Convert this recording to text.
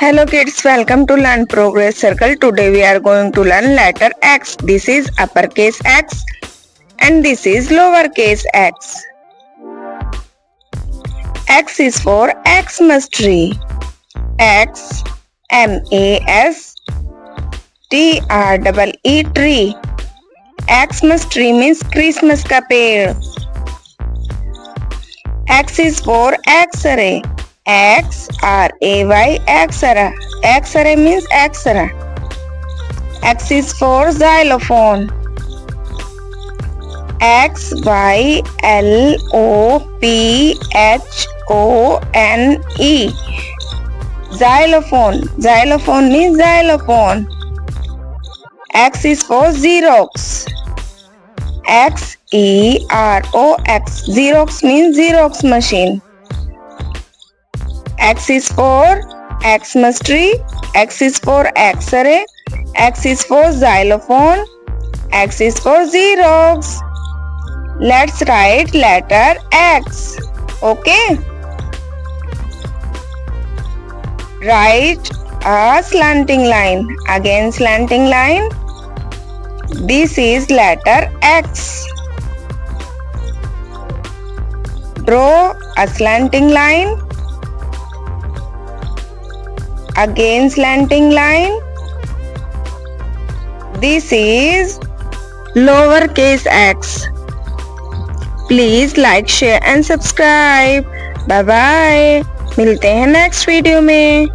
Hello kids, welcome to Learn Progress Circle. Today we are going to learn letter X. This is uppercase X and this is lowercase x. X is for Xmas tree. X MASTREE tree. Xmas tree means Christmas का पेड़. X is for X-ray. XRAY X-ray. X-ray means X-ray. X is for xylophone. XYLOPHONE. Xylophone. Xylophone means xylophone. X is for Xerox. XEROX. Xerox means Xerox machine. X is for Xmas tree. X is for X-ray. X is for xylophone. X is for Xerox. Let's write letter X. Okay. Write a slanting line. Again slanting line. This is letter X. Draw a slanting line. Again slanting line. This is lowercase x. Please like, share and subscribe. Bye bye. मिलते हैं next video में.